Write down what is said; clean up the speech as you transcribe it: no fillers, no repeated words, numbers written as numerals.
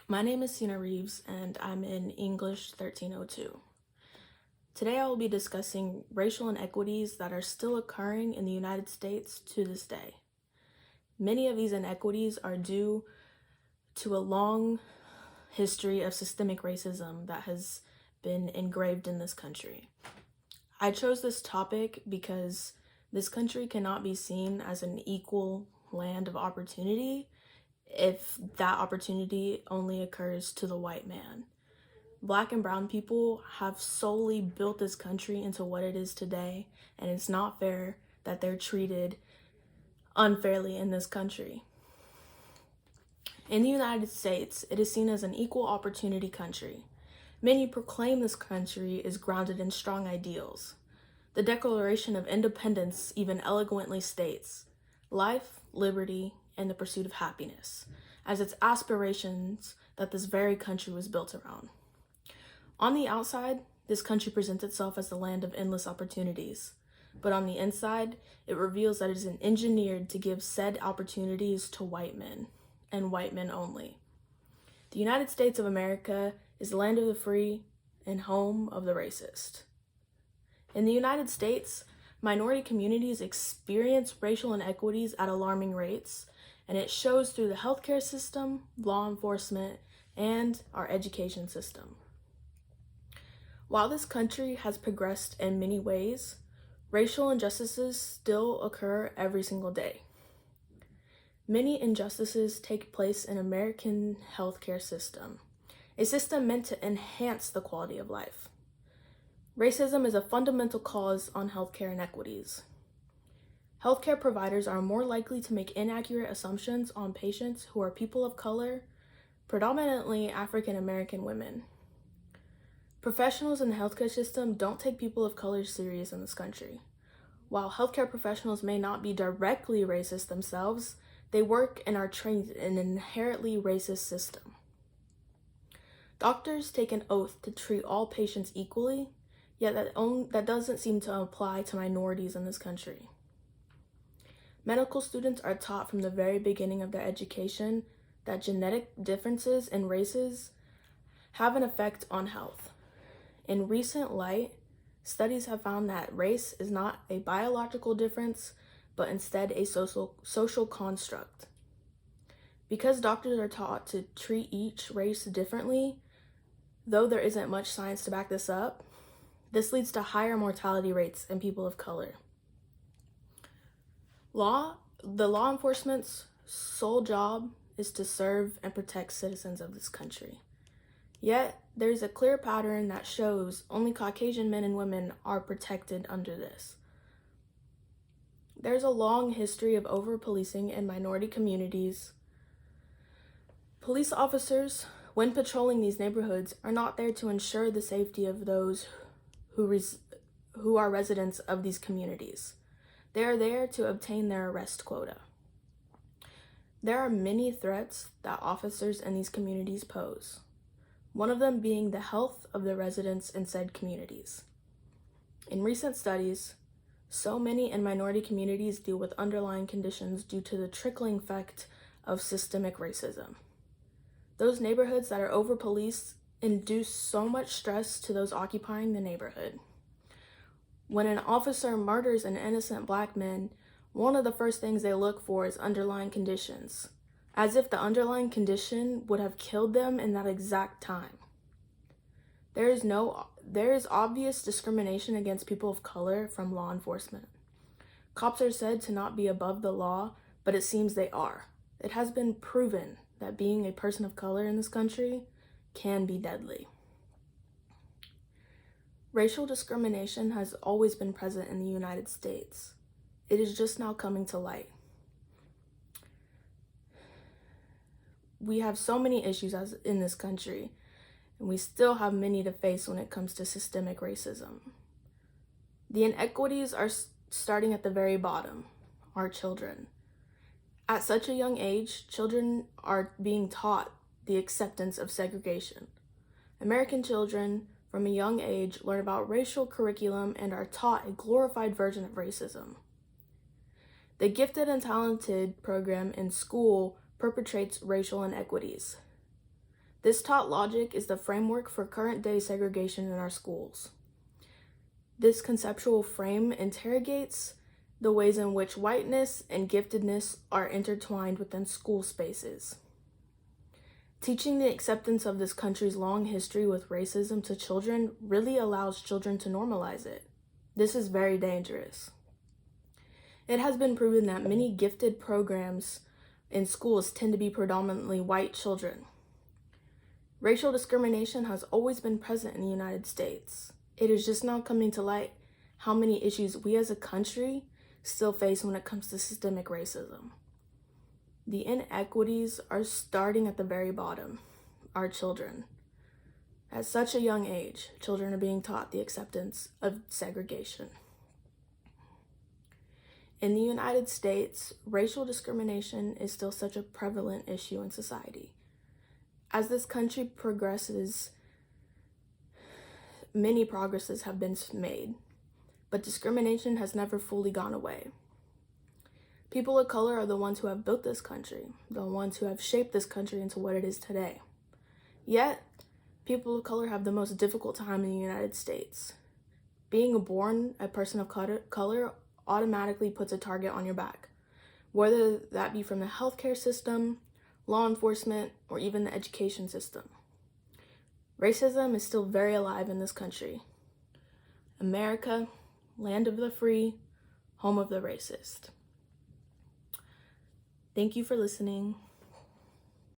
My name is Sina Reeves, and I'm in English 1302. Today I will be discussing racial inequities that are still occurring in the United States to this day. Many of these inequities are due to a long history of systemic racism that has been engraved in this country. I chose this topic because this country cannot be seen as an equal land of opportunity if that opportunity only occurs to the white man. Black and brown people have solely built this country into what it is today, and it's not fair that they're treated unfairly in this country. In the United States, it is seen as an equal opportunity country. Many proclaim this country is grounded in strong ideals. The Declaration of Independence even eloquently states life, liberty, and the pursuit of happiness as its aspirations that this very country was built around. On the outside, this country presents itself as the land of endless opportunities, but on the inside, it reveals that it is engineered to give said opportunities to white men, and white men only. The United States of America is the land of the free and home of the racist. In the United States, minority communities experience racial inequities at alarming rates, and it shows through the healthcare system, law enforcement, and our education system. While this country has progressed in many ways, racial injustices still occur every single day. Many injustices take place in American healthcare system, a system meant to enhance the quality of life. Racism is a fundamental cause on healthcare inequities. Healthcare providers are more likely to make inaccurate assumptions on patients who are people of color, predominantly African American women. Professionals in the healthcare system don't take people of color serious in this country. While healthcare professionals may not be directly racist themselves, they work and are trained in an inherently racist system. Doctors take an oath to treat all patients equally, yet that doesn't seem to apply to minorities in this country. Medical students are taught from the very beginning of their education that genetic differences in races have an effect on health. In recent light, studies have found that race is not a biological difference, but instead a social construct. Because doctors are taught to treat each race differently, though there isn't much science to back this up, this leads to higher mortality rates in people of color. The law enforcement's sole job is to serve and protect citizens of this country. Yet, there's a clear pattern that shows only Caucasian men and women are protected under this. There's a long history of over-policing in minority communities. Police officers, when patrolling these neighborhoods, are not there to ensure the safety of those who are residents of these communities. They are there to obtain their arrest quota. There are many threats that officers in these communities pose, one of them being the health of the residents in said communities. In recent studies, so many in minority communities deal with underlying conditions due to the trickling effect of systemic racism. Those neighborhoods that are over-policed induce so much stress to those occupying the neighborhood. When an officer murders an innocent black man, one of the first things they look for is underlying conditions, as if the underlying condition would have killed them in that exact time. There is obvious discrimination against people of color from law enforcement. Cops are said to not be above the law, but it seems they are. It has been proven that being a person of color in this country can be deadly. Racial discrimination has always been present in the United States. It is just now coming to light. We have so many issues in this country, and we still have many to face when it comes to systemic racism. The inequities are starting at the very bottom, our children. At such a young age, children are being taught the acceptance of segregation. American children from a young age learn about racial curriculum and are taught a glorified version of racism. The Gifted and Talented program in school perpetrates racial inequities. This taught logic is the framework for current-day segregation in our schools. This conceptual frame interrogates the ways in which whiteness and giftedness are intertwined within school spaces. Teaching the acceptance of this country's long history with racism to children really allows children to normalize it. This is very dangerous. It has been proven that many gifted programs in schools tend to be predominantly white children. Racial discrimination has always been present in the United States. It is just now coming to light how many issues we as a country still face when it comes to systemic racism. The inequities are starting at the very bottom, our children. At such a young age, children are being taught the acceptance of segregation. In the United States, racial discrimination is still such a prevalent issue in society. As this country progresses, many progresses have been made, but discrimination has never fully gone away. People of color are the ones who have built this country, the ones who have shaped this country into what it is today. Yet, people of color have the most difficult time in the United States. Being born a person of color automatically puts a target on your back, whether that be from the healthcare system, law enforcement, or even the education system. Racism is still very alive in this country. America, land of the free, home of the racist. Thank you for listening.